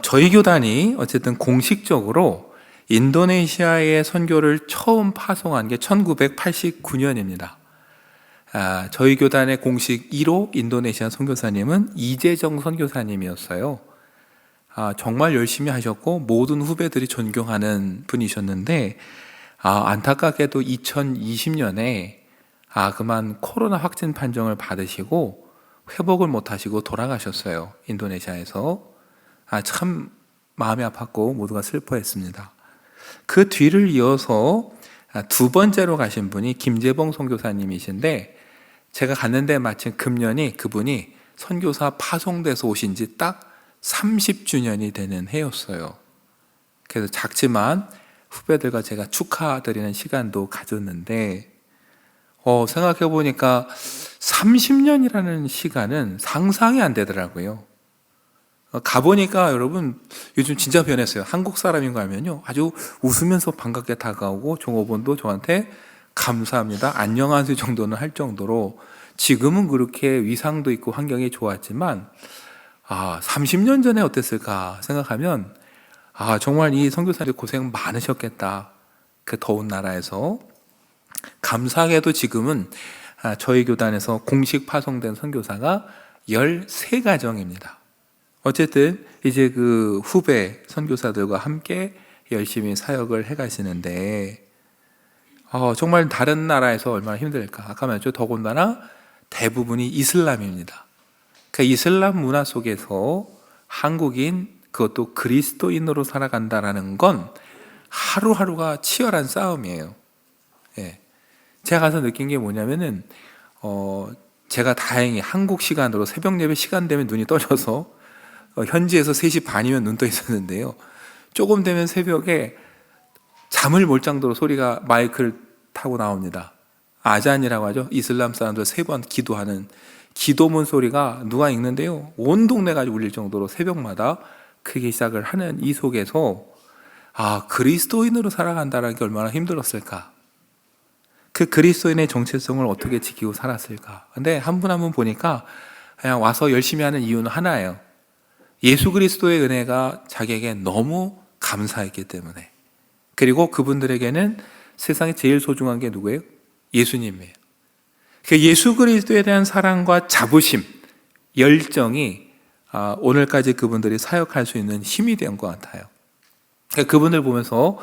저희 교단이 어쨌든 공식적으로 인도네시아에 선교를 처음 파송한 게 1989년입니다. 저희 교단의 공식 1호 인도네시아 선교사님은 이재정 선교사님이었어요. 정말 열심히 하셨고 모든 후배들이 존경하는 분이셨는데 안타깝게도 2020년에 그만 코로나 확진 판정을 받으시고 회복을 못하시고 돌아가셨어요. 인도네시아에서. 참 마음이 아팠고 모두가 슬퍼했습니다. 그 뒤를 이어서 두 번째로 가신 분이 김재봉 선교사님이신데, 제가 갔는데 마침 금년이 그분이 선교사 파송돼서 오신 지 딱 30주년이 되는 해였어요. 그래서 작지만 후배들과 제가 축하드리는 시간도 가졌는데, 생각해 보니까 30년이라는 시간은 상상이 안 되더라고요. 가보니까 여러분 요즘 진짜 변했어요. 한국 사람인 거 알면요 아주 웃으면서 반갑게 다가오고 종업원도 저한테 감사합니다, 안녕하세요 정도는 할 정도로, 지금은 그렇게 위상도 있고 환경이 좋았지만 30년 전에 어땠을까 생각하면 정말 이 선교사님들 고생 많으셨겠다. 그 더운 나라에서. 감사하게도 지금은 저희 교단에서 공식 파송된 선교사가 13가정입니다. 어쨌든 이제 그 후배 선교사들과 함께 열심히 사역을 해가시는데, 정말 다른 나라에서 얼마나 힘들까. 아까 말했죠. 더군다나 대부분이 이슬람입니다. 그 이슬람 문화 속에서 한국인, 그것도 그리스도인으로 살아간다라는 건 하루하루가 치열한 싸움이에요. 예. 제가 가서 느낀 게 뭐냐면은 제가 다행히 한국 시간으로 새벽 예배 시간 되면 눈이 떠져서 현지에서 3시 반이면 눈 떠 있었는데요, 조금 되면 새벽에 잠을 몰 정도로 소리가 마이크를 타고 나옵니다. 아잔이라고 하죠. 이슬람 사람들 3번 기도하는 기도문 소리가 누가 읽는데요, 온 동네가 울릴 정도로 새벽마다 크게 시작을 하는 이 속에서 그리스도인으로 살아간다는 게 얼마나 힘들었을까. 그 그리스도인의 정체성을 어떻게 지키고 살았을까. 근데 한 분 한 분 보니까 그냥 와서 열심히 하는 이유는 하나예요. 예수 그리스도의 은혜가 자기에게 너무 감사했기 때문에. 그리고 그분들에게는 세상에 제일 소중한 게 누구예요? 예수님이에요. 그 예수 그리스도에 대한 사랑과 자부심, 열정이 오늘까지 그분들이 사역할 수 있는 힘이 된 것 같아요. 그분들 보면서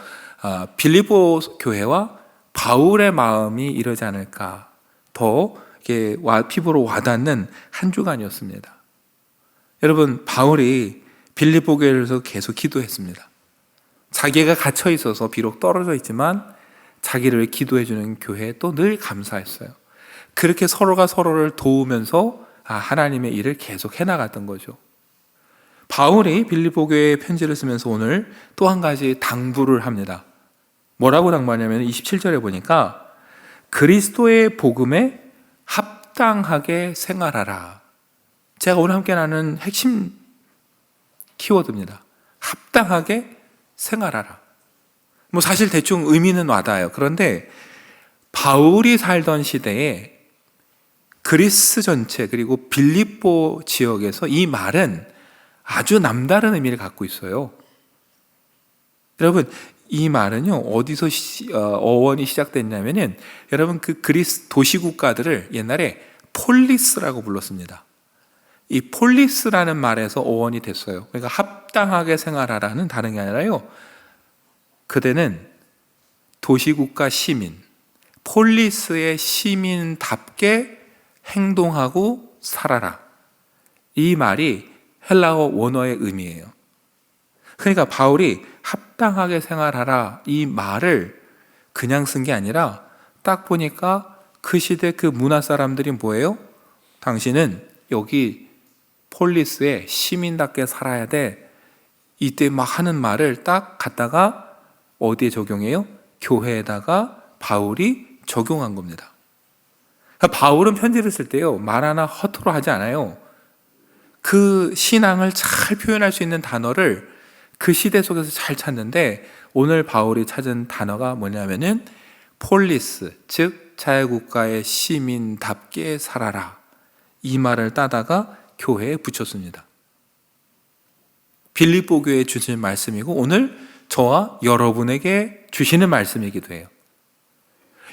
빌립보 교회와 바울의 마음이 이러지 않을까, 더 이렇게 피부로 와닿는 한 주간이었습니다. 여러분, 바울이 빌립보 교회에서 계속 기도했습니다. 자기가 갇혀 있어서 비록 떨어져 있지만 자기를 기도해 주는 교회에 또 늘 감사했어요. 그렇게 서로가 서로를 도우면서 하나님의 일을 계속 해나갔던 거죠. 바울이 빌립보 교회에 편지를 쓰면서 오늘 또 한 가지 당부를 합니다. 뭐라고 당부하냐면 27절에 보니까 그리스도의 복음에 합당하게 생활하라. 제가 오늘 함께 나누는 핵심 키워드입니다. 합당하게 생활하라. 사실 대충 의미는 와닿아요. 그런데 바울이 살던 시대에 그리스 전체 그리고 빌립보 지역에서 이 말은 아주 남다른 의미를 갖고 있어요. 여러분, 이 말은요 어디서 어원이 시작됐냐면은, 여러분 그 그리스 도시국가들을 옛날에 폴리스라고 불렀습니다. 이 폴리스라는 말에서 어원이 됐어요. 그러니까 합당하게 생활하라는 다른 게 아니라요, 그대는 도시국가 시민, 폴리스의 시민답게 행동하고 살아라. 이 말이 헬라어 원어의 의미예요. 그러니까 바울이 합당하게 생활하라 이 말을 그냥 쓴 게 아니라, 딱 보니까 그 시대 그 문화 사람들이 뭐예요? 당신은 여기 폴리스의 시민답게 살아야 돼. 이때 막 하는 말을 딱 갖다가 어디에 적용해요? 교회에다가 바울이 적용한 겁니다. 바울은 편지를 쓸 때요, 말 하나 허투루 하지 않아요. 그 신앙을 잘 표현할 수 있는 단어를 그 시대 속에서 잘 찾는데, 오늘 바울이 찾은 단어가 뭐냐면은 폴리스, 즉 자유국가의 시민답게 살아라. 이 말을 따다가 교회에 붙였습니다. 빌립보 교회에 주신 말씀이고 오늘 저와 여러분에게 주시는 말씀이기도 해요.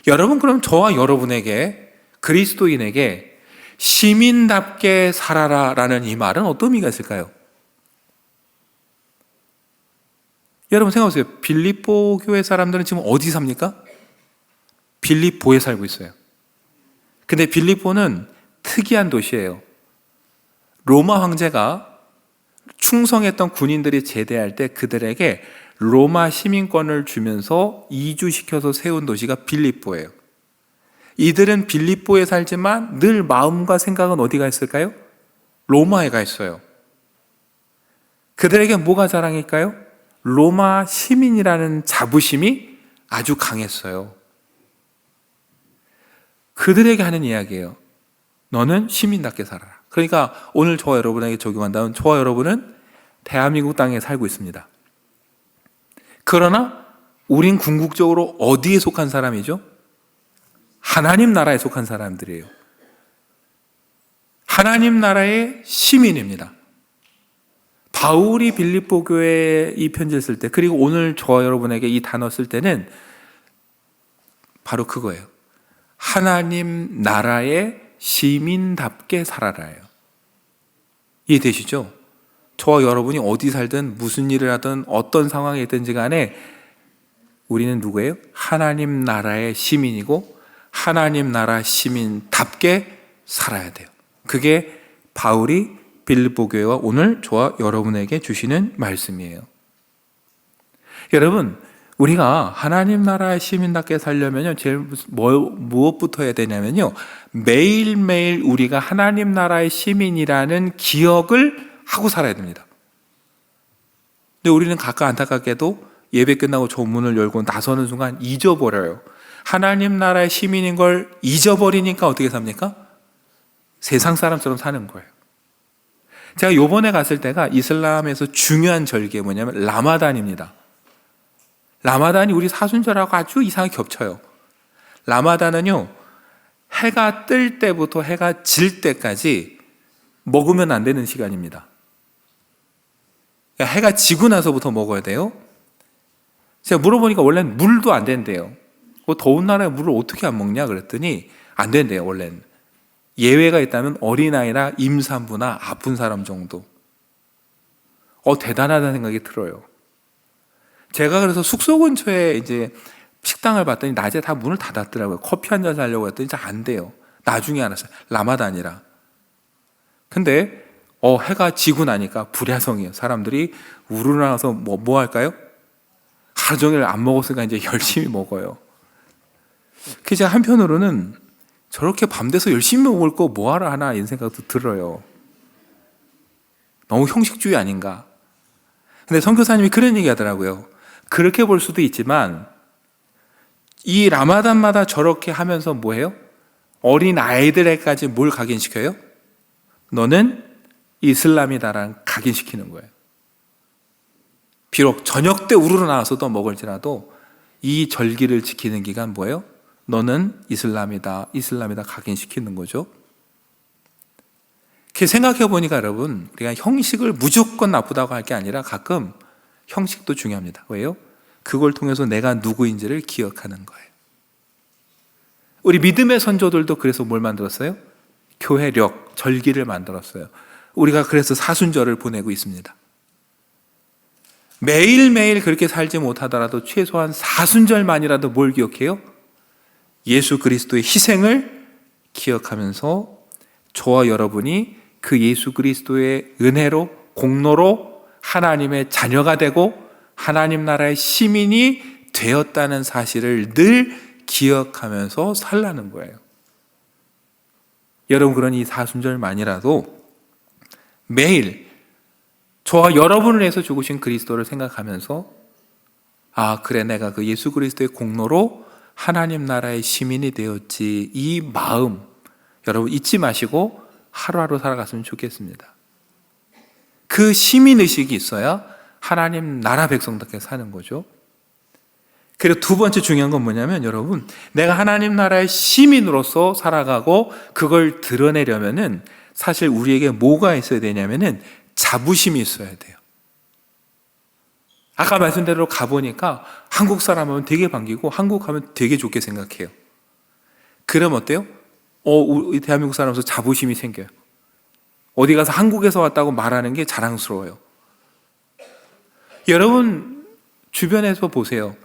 여러분, 그럼 저와 여러분에게, 그리스도인에게 시민답게 살아라 라는 이 말은 어떤 의미가 있을까요? 여러분 생각해보세요. 빌립보 교회 사람들은 지금 어디 삽니까? 빌립보에 살고 있어요. 근데 빌립보는 특이한 도시예요. 로마 황제가 충성했던 군인들이 제대할 때 그들에게 로마 시민권을 주면서 이주시켜서 세운 도시가 빌립보예요. 이들은 빌립보에 살지만 늘 마음과 생각은 어디가 있을까요? 로마에 가 있어요. 그들에게 뭐가 자랑일까요? 로마 시민이라는 자부심이 아주 강했어요. 그들에게 하는 이야기예요. 너는 시민답게 살아라. 그러니까 오늘 저와 여러분에게 적용한다면 저와 여러분은 대한민국 땅에 살고 있습니다. 그러나 우린 궁극적으로 어디에 속한 사람이죠? 하나님 나라에 속한 사람들이에요. 하나님 나라의 시민입니다. 바울이 빌립보 교회에 이 편지를 쓸 때, 그리고 오늘 저와 여러분에게 이 단어 쓸 때는 바로 그거예요. 하나님 나라의 시민답게 살아라예요. 이해되시죠? 저와 여러분이 어디 살든 무슨 일을 하든 어떤 상황에 있든지 간에 우리는 누구예요? 하나님 나라의 시민이고 하나님 나라 시민답게 살아야 돼요. 그게 바울이 빌립보 교회와 오늘 저와 여러분에게 주시는 말씀이에요. 여러분, 우리가 하나님 나라의 시민답게 살려면요, 제일 무엇부터 해야 되냐면요, 매일매일 우리가 하나님 나라의 시민이라는 기억을 하고 살아야 됩니다. 근데 우리는 가끔 안타깝게도 예배 끝나고 저 문을 열고 나서는 순간 잊어버려요. 하나님 나라의 시민인 걸 잊어버리니까 어떻게 삽니까? 세상 사람처럼 사는 거예요. 제가 요번에 갔을 때가 이슬람에서 중요한 절기가 뭐냐면 라마단입니다. 라마단이 우리 사순절하고 아주 이상하게 겹쳐요. 라마단은요, 해가 뜰 때부터 해가 질 때까지 먹으면 안 되는 시간입니다. 해가 지고 나서부터 먹어야 돼요. 제가 물어보니까 원래는 물도 안 된대요. 더운 나라에 물을 어떻게 안 먹냐 그랬더니 안 된대요. 원래는 예외가 있다면 어린아이나 임산부나 아픈 사람 정도. 대단하다는 생각이 들어요. 제가 그래서 숙소 근처에 이제 식당을 봤더니 낮에 다 문을 닫았더라고요. 커피 한 잔 사려고 했더니 잘 안 돼요. 나중에 알았어요. 라마단이라. 근데 해가 지고 나니까 불야성이에요. 사람들이 우러나서 뭐 할까요? 하루 종일 안 먹었으니까 이제 열심히 먹어요. 그래서 제가 한편으로는 저렇게 밤 돼서 열심히 먹을 거 뭐하러 하나 이런 생각도 들어요. 너무 형식주의 아닌가. 근데 선교사님이 그런 얘기 하더라고요. 그렇게 볼 수도 있지만 이 라마단마다 저렇게 하면서 뭐해요? 어린 아이들에게까지 뭘 각인시켜요? 너는 이슬람이다라는 각인시키는 거예요. 비록 저녁 때 우르르 나와서도 먹을지라도 이 절기를 지키는 기간 뭐예요? 너는 이슬람이다, 이슬람이다 각인시키는 거죠. 이렇게 생각해 보니까 여러분, 우리가 형식을 무조건 나쁘다고 할 게 아니라 가끔 형식도 중요합니다. 왜요? 그걸 통해서 내가 누구인지를 기억하는 거예요. 우리 믿음의 선조들도 그래서 뭘 만들었어요? 교회력, 절기를 만들었어요. 우리가 그래서 사순절을 보내고 있습니다. 매일매일 그렇게 살지 못하더라도 최소한 사순절만이라도 뭘 기억해요? 예수 그리스도의 희생을 기억하면서 저와 여러분이 그 예수 그리스도의 은혜로, 공로로 하나님의 자녀가 되고 하나님 나라의 시민이 되었다는 사실을 늘 기억하면서 살라는 거예요. 여러분, 그런 이 사순절만이라도 매일 저와 여러분을 위해서 죽으신 그리스도를 생각하면서 그래, 내가 그 예수 그리스도의 공로로 하나님 나라의 시민이 되었지, 이 마음 여러분 잊지 마시고 하루하루 살아갔으면 좋겠습니다. 그 시민의식이 있어야 하나님 나라 백성답게 사는 거죠. 그리고 두 번째 중요한 건 뭐냐면 여러분, 내가 하나님 나라의 시민으로서 살아가고 그걸 드러내려면은 사실 우리에게 뭐가 있어야 되냐면은 자부심이 있어야 돼요. 아까 말씀대로 가보니까 한국 사람 하면 되게 반기고 한국 하면 되게 좋게 생각해요. 그럼 어때요? 우리 대한민국 사람으로서 자부심이 생겨요. 어디 가서 한국에서 왔다고 말하는 게 자랑스러워요. 여러분 주변에서 보세요.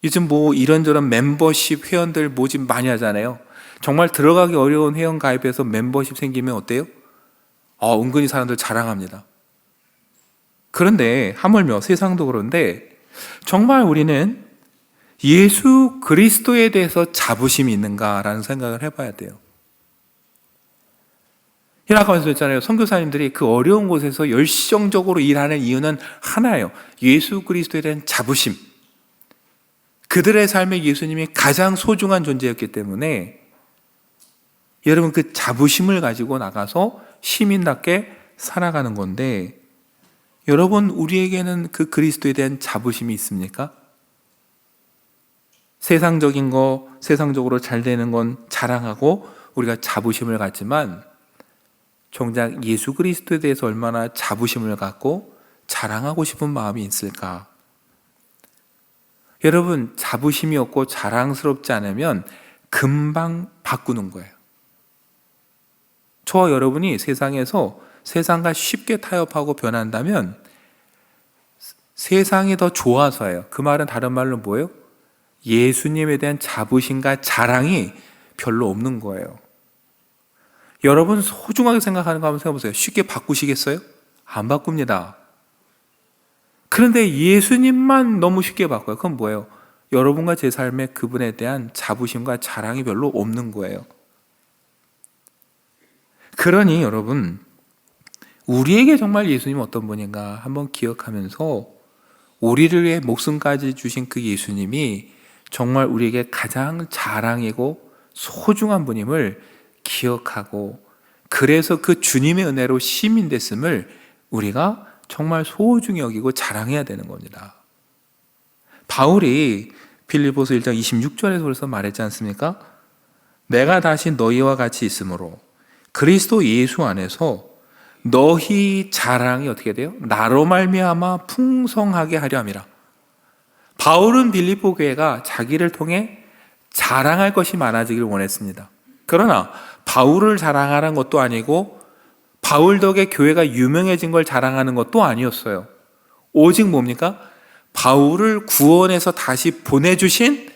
요즘 뭐 이런저런 멤버십 회원들 모집 많이 하잖아요. 정말 들어가기 어려운 회원 가입해서 멤버십 생기면 어때요? 은근히 사람들 자랑합니다. 그런데 하물며 세상도 그런데 정말 우리는 예수 그리스도에 대해서 자부심이 있는가라는 생각을 해봐야 돼요. 아까 말씀드렸잖아요. 선교사님들이 그 어려운 곳에서 열정적으로 일하는 이유는 하나예요. 예수 그리스도에 대한 자부심. 그들의 삶에 예수님이 가장 소중한 존재였기 때문에 여러분 그 자부심을 가지고 나가서 시민답게 살아가는 건데 여러분 우리에게는 그 그리스도에 대한 자부심이 있습니까? 세상적인 거, 세상적으로 잘 되는 건 자랑하고 우리가 자부심을 갖지만 정작 예수 그리스도에 대해서 얼마나 자부심을 갖고 자랑하고 싶은 마음이 있을까? 여러분 자부심이 없고 자랑스럽지 않으면 금방 바꾸는 거예요. 저와 여러분이 세상에서 세상과 쉽게 타협하고 변한다면 세상이 더 좋아서예요. 그 말은 다른 말로 뭐예요? 예수님에 대한 자부심과 자랑이 별로 없는 거예요. 여러분 소중하게 생각하는 거 한번 생각해보세요. 쉽게 바꾸시겠어요? 안 바꿉니다. 그런데 예수님만 너무 쉽게 바꿔요. 그건 뭐예요? 여러분과 제 삶에 그분에 대한 자부심과 자랑이 별로 없는 거예요. 그러니 여러분 우리에게 정말 예수님은 어떤 분인가 한번 기억하면서 우리를 위해 목숨까지 주신 그 예수님이 정말 우리에게 가장 자랑이고 소중한 분임을 기억하고 그래서 그 주님의 은혜로 시민 됐음을 우리가 정말 소중히 여기고 자랑해야 되는 겁니다. 바울이 빌립보서 1장 26절에서 그래서 말했지 않습니까? 내가 다시 너희와 같이 있으므로 그리스도 예수 안에서 너희 자랑이 어떻게 돼요? 나로 말미암아 풍성하게 하려 함이라. 바울은 빌립보 교회가 자기를 통해 자랑할 것이 많아지길 원했습니다. 그러나 바울을 자랑하는 것도 아니고 바울 덕에 교회가 유명해진 걸 자랑하는 것도 아니었어요. 오직 뭡니까? 바울을 구원해서 다시 보내주신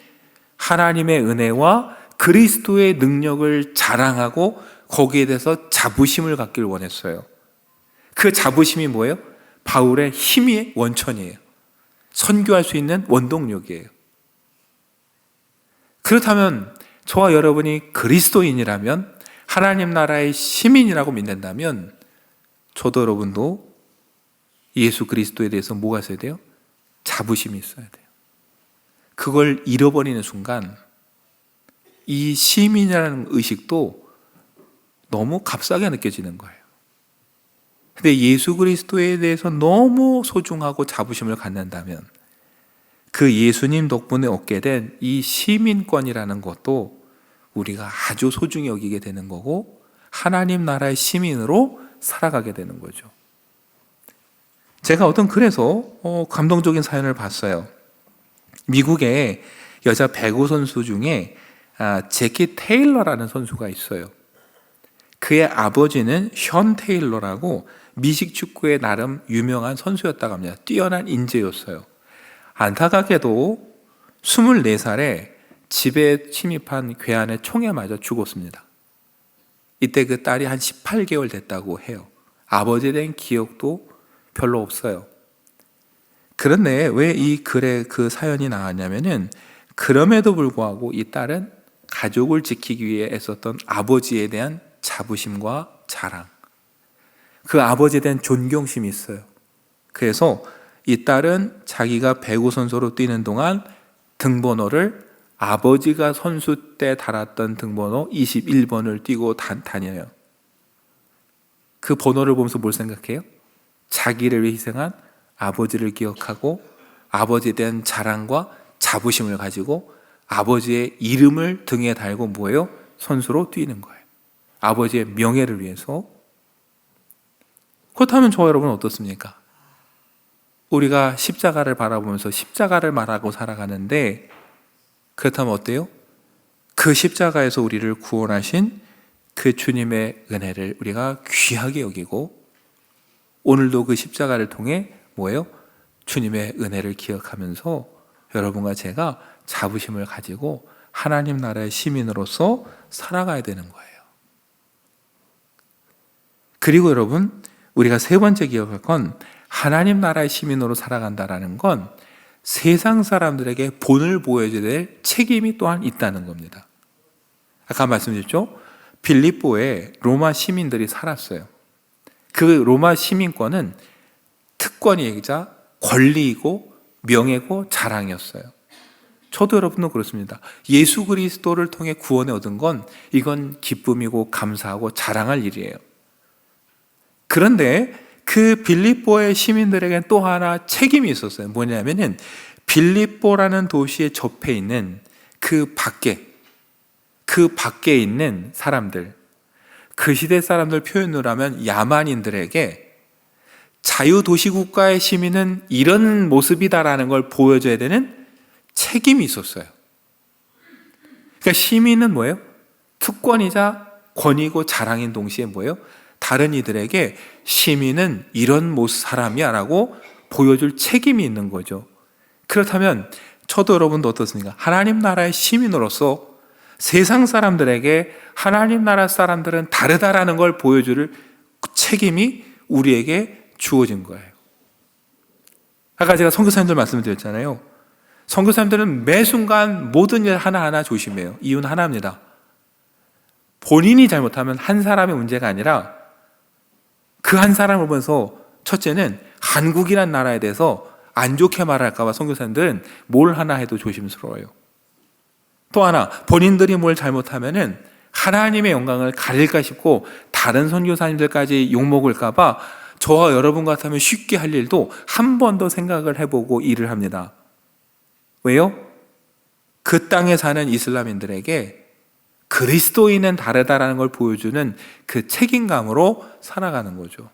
하나님의 은혜와 그리스도의 능력을 자랑하고 거기에 대해서 자부심을 갖기를 원했어요. 그 자부심이 뭐예요? 바울의 힘의 원천이에요. 선교할 수 있는 원동력이에요. 그렇다면 저와 여러분이 그리스도인이라면 하나님 나라의 시민이라고 믿는다면 저도 여러분도 예수 그리스도에 대해서 뭐가 있어야 돼요? 자부심이 있어야 돼요. 그걸 잃어버리는 순간 이 시민이라는 의식도 너무 값싸게 느껴지는 거예요. 근데 예수 그리스도에 대해서 너무 소중하고 자부심을 갖는다면 그 예수님 덕분에 얻게 된 이 시민권이라는 것도 우리가 아주 소중히 여기게 되는 거고 하나님 나라의 시민으로 살아가게 되는 거죠. 제가 어떤 글에서 감동적인 사연을 봤어요. 미국의 여자 배구 선수 중에 제키 테일러라는 선수가 있어요. 그의 아버지는 션 테일러라고 미식 축구에 나름 유명한 선수였다고 합니다. 뛰어난 인재였어요. 안타깝게도 24살에 집에 침입한 괴한의 총에 맞아 죽었습니다. 이때 그 딸이 한 18개월 됐다고 해요. 아버지에 대한 기억도 별로 없어요. 그런데 왜 이 글에 그 사연이 나왔냐면은 그럼에도 불구하고 이 딸은 가족을 지키기 위해 애썼던 아버지에 대한 자부심과 자랑, 그 아버지에 대한 존경심이 있어요. 그래서 이 딸은 자기가 배구 선수로 뛰는 동안 등번호를 아버지가 선수 때 달았던 등번호 21번을 뛰고 다녀요. 그 번호를 보면서 뭘 생각해요? 자기를 위해 희생한 아버지를 기억하고 아버지에 대한 자랑과 자부심을 가지고 아버지의 이름을 등에 달고 뭐예요? 선수로 뛰는 거예요. 아버지의 명예를 위해서. 그렇다면 저와 여러분은 어떻습니까? 우리가 십자가를 바라보면서 십자가를 말하고 살아가는데, 그렇다면 어때요? 그 십자가에서 우리를 구원하신 그 주님의 은혜를 우리가 귀하게 여기고, 오늘도 그 십자가를 통해 뭐예요? 주님의 은혜를 기억하면서 여러분과 제가 자부심을 가지고 하나님 나라의 시민으로서 살아가야 되는 거예요. 그리고 여러분, 우리가 세 번째 기억할 건, 하나님 나라의 시민으로 살아간다는 건 세상 사람들에게 본을 보여줘야 될 책임이 또한 있다는 겁니다. 아까 말씀드렸죠? 빌립보에 로마 시민들이 살았어요. 그 로마 시민권은 특권이자 권리이고 명예고 자랑이었어요. 저도 여러분도 그렇습니다. 예수 그리스도를 통해 구원을 얻은 건 이건 기쁨이고 감사하고 자랑할 일이에요. 그런데 그 빌립보의 시민들에게는 또 하나 책임이 있었어요. 뭐냐면은 빌립보라는 도시에 접해 있는 그 밖에 있는 사람들, 그 시대 사람들 표현으로 하면 야만인들에게 자유도시국가의 시민은 이런 모습이다라는 걸 보여줘야 되는 책임이 있었어요. 그러니까 시민은 뭐예요? 특권이자 권위고 자랑인 동시에 뭐예요? 다른 이들에게 시민은 이런 모습 사람이야 라고 보여줄 책임이 있는 거죠. 그렇다면 저도 여러분도 어떻습니까? 하나님 나라의 시민으로서 세상 사람들에게 하나님 나라 사람들은 다르다라는 걸 보여줄 책임이 우리에게 주어진 거예요. 아까 제가 선교사님들 말씀드렸잖아요. 선교사님들은 매 순간 모든 일 하나하나 조심해요. 이유는 하나입니다. 본인이 잘못하면 한 사람의 문제가 아니라 그 한 사람을 보면서, 첫째는 한국이란 나라에 대해서 안 좋게 말할까 봐 선교사님들은 뭘 하나 해도 조심스러워요. 또 하나, 본인들이 뭘 잘못하면은 하나님의 영광을 가릴까 싶고 다른 선교사님들까지 욕먹을까 봐 저와 여러분 같으면 쉽게 할 일도 한 번 더 생각을 해보고 일을 합니다. 왜요? 그 땅에 사는 이슬람인들에게 그리스도인은 다르다라는 걸 보여주는 그 책임감으로 살아가는 거죠.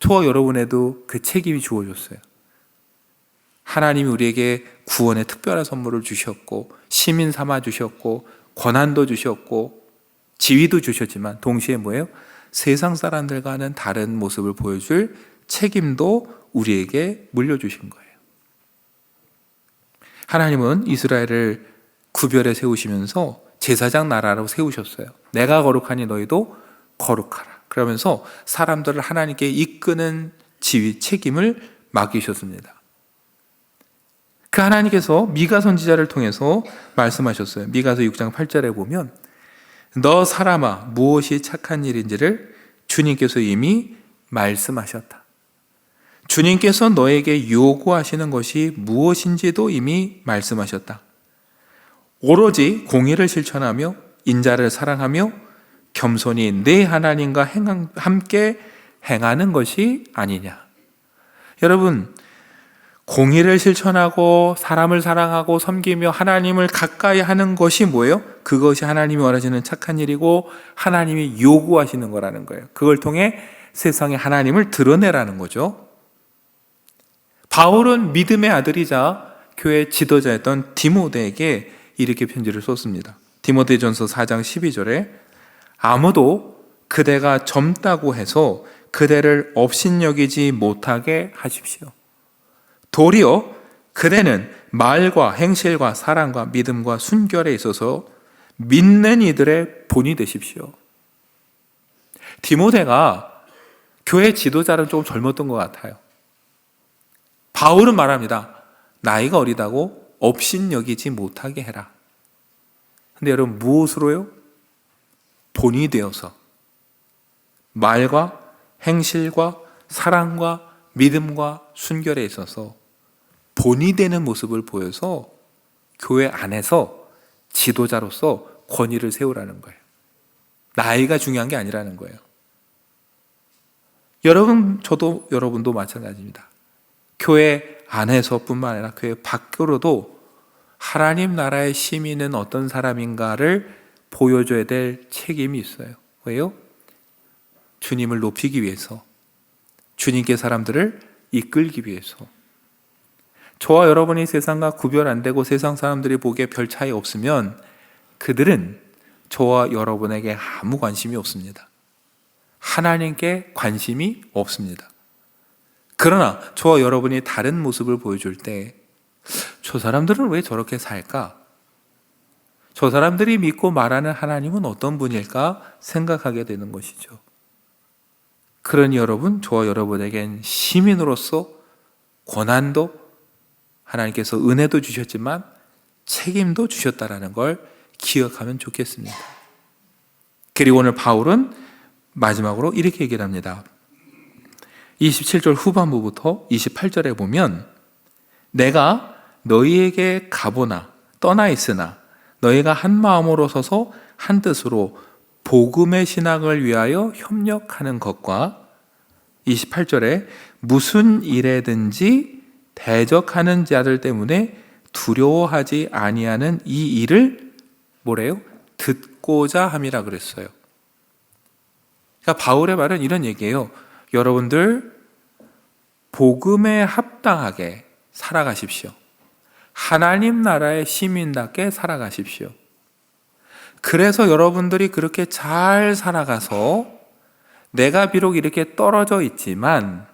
저와 여러분에도 그 책임이 주어졌어요. 하나님이 우리에게 구원의 특별한 선물을 주셨고 시민 삼아 주셨고 권한도 주셨고 지위도 주셨지만 동시에 뭐예요? 세상 사람들과는 다른 모습을 보여줄 책임도 우리에게 물려주신 거예요. 하나님은 이스라엘을 구별해 세우시면서 제사장 나라로 세우셨어요. 내가 거룩하니 너희도 거룩하라. 그러면서 사람들을 하나님께 이끄는 지위, 책임을 맡기셨습니다. 그 하나님께서 미가 선지자를 통해서 말씀하셨어요. 미가서 6장 8절에 보면 너 사람아 무엇이 착한 일인지를 주님께서 이미 말씀하셨다. 주님께서 너에게 요구하시는 것이 무엇인지도 이미 말씀하셨다. 오로지 공의를 실천하며 인자를 사랑하며 겸손히 내 하나님과 함께 행하는 것이 아니냐. 여러분, 공의를 실천하고 사람을 사랑하고 섬기며 하나님을 가까이 하는 것이 뭐예요? 그것이 하나님이 원하시는 착한 일이고 하나님이 요구하시는 거라는 거예요. 그걸 통해 세상에 하나님을 드러내라는 거죠. 바울은 믿음의 아들이자 교회 지도자였던 디모데에게 이렇게 편지를 썼습니다. 디모데전서 4장 12절에 아무도 그대가 젊다고 해서 그대를 업신여기지 못하게 하십시오. 도리어 그대는 말과 행실과 사랑과 믿음과 순결에 있어서 믿는 이들의 본이 되십시오. 디모데가 교회 지도자는 조금 젊었던 것 같아요. 바울은 말합니다. 나이가 어리다고 업신여기지 못하게 해라. 근데 여러분 무엇으로요? 본이 되어서 말과 행실과 사랑과 믿음과 순결에 있어서 본이 되는 모습을 보여서 교회 안에서 지도자로서 권위를 세우라는 거예요. 나이가 중요한 게 아니라는 거예요. 여러분, 저도 여러분도 마찬가지입니다. 교회 안에서뿐만 아니라 교회 밖으로도 하나님 나라의 시민은 어떤 사람인가를 보여줘야 될 책임이 있어요. 왜요? 주님을 높이기 위해서, 주님께 사람들을 이끌기 위해서. 저와 여러분이 세상과 구별 안 되고 세상 사람들이 보기에 별 차이 없으면 그들은 저와 여러분에게 아무 관심이 없습니다. 하나님께 관심이 없습니다. 그러나 저와 여러분이 다른 모습을 보여줄 때 저 사람들은 왜 저렇게 살까? 저 사람들이 믿고 말하는 하나님은 어떤 분일까? 생각하게 되는 것이죠. 그러니 여러분, 저와 여러분에겐 시민으로서 권한도 하나님께서 은혜도 주셨지만 책임도 주셨다라는 걸 기억하면 좋겠습니다. 그리고 오늘 바울은 마지막으로 이렇게 얘기를 합니다. 27절 후반부부터 28절에 보면 내가 너희에게 가보나 떠나 있으나 너희가 한 마음으로 서서 한 뜻으로 복음의 신학을 위하여 협력하는 것과 28절에 무슨 일에든지 대적하는 자들 때문에 두려워하지 아니하는 이 일을 뭐래요? 듣고자 함이라 그랬어요. 그러니까 바울의 말은 이런 얘기예요. 여러분들 복음에 합당하게 살아가십시오. 하나님 나라의 시민답게 살아가십시오. 그래서 여러분들이 그렇게 잘 살아가서 내가 비록 이렇게 떨어져 있지만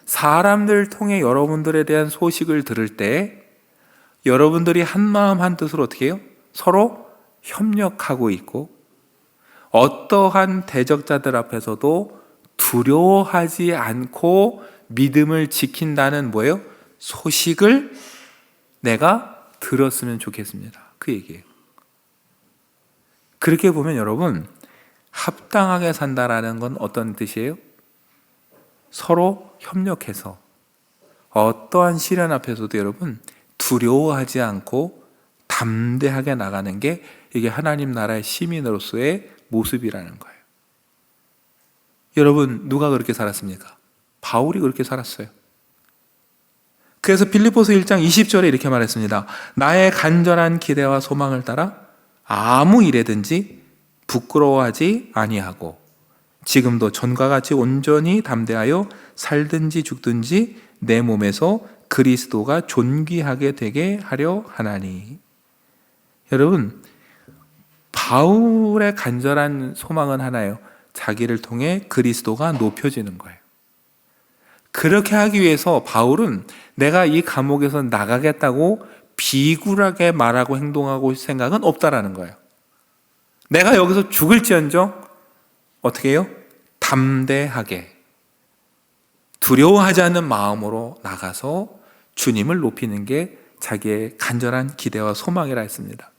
사람들 통해 여러분들에 대한 소식을 들을 때 여러분들이 한 마음 한 뜻으로 어떻게 해요? 서로 협력하고 있고 어떠한 대적자들 앞에서도 두려워하지 않고 믿음을 지킨다는 뭐예요? 소식을 내가 들었으면 좋겠습니다. 그 얘기예요. 그렇게 보면 여러분, 합당하게 산다라는 건 어떤 뜻이에요? 서로 협력해서 어떠한 시련 앞에서도 여러분 두려워하지 않고 담대하게 나가는 게 이게 하나님 나라의 시민으로서의 모습이라는 거예요. 여러분, 누가 그렇게 살았습니까? 바울이 그렇게 살았어요. 그래서 빌립보서 1장 20절에 이렇게 말했습니다. 나의 간절한 기대와 소망을 따라 아무 일에든지 부끄러워하지 아니하고 지금도 전과 같이 온전히 담대하여 살든지 죽든지 내 몸에서 그리스도가 존귀하게 되게 하려 하나니. 여러분, 바울의 간절한 소망은 하나예요. 자기를 통해 그리스도가 높여지는 거예요. 그렇게 하기 위해서 바울은 내가 이 감옥에서 나가겠다고 비굴하게 말하고 행동하고 생각은 없다라는 거예요. 내가 여기서 죽을지언정 어떻게 해요? 담대하게 두려워하지 않는 마음으로 나가서 주님을 높이는 게 자기의 간절한 기대와 소망이라 했습니다.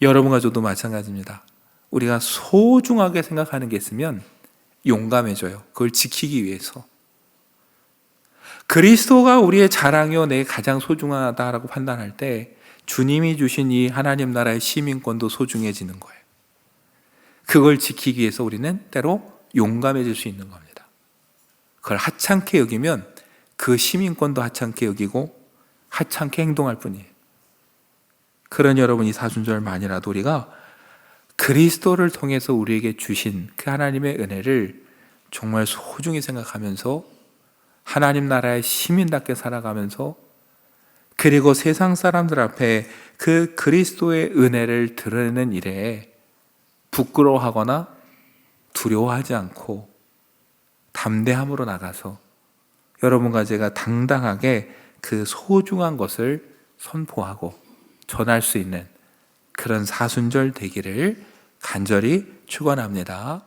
여러분과 저도 마찬가지입니다. 우리가 소중하게 생각하는 게 있으면 용감해져요. 그걸 지키기 위해서. 그리스도가 우리의 자랑이요 내 가장 소중하다라고 판단할 때 주님이 주신 이 하나님 나라의 시민권도 소중해지는 거예요. 그걸 지키기 위해서 우리는 때로 용감해질 수 있는 겁니다. 그걸 하찮게 여기면 그 시민권도 하찮게 여기고 하찮게 행동할 뿐이에요. 그런 여러분, 이 사순절만이라도 우리가 그리스도를 통해서 우리에게 주신 그 하나님의 은혜를 정말 소중히 생각하면서 하나님 나라의 시민답게 살아가면서 그리고 세상 사람들 앞에 그 그리스도의 은혜를 드러내는 일에 부끄러워하거나 두려워하지 않고 담대함으로 나가서 여러분과 제가 당당하게 그 소중한 것을 선포하고 전할 수 있는 그런 사순절 되기를 간절히 축원합니다.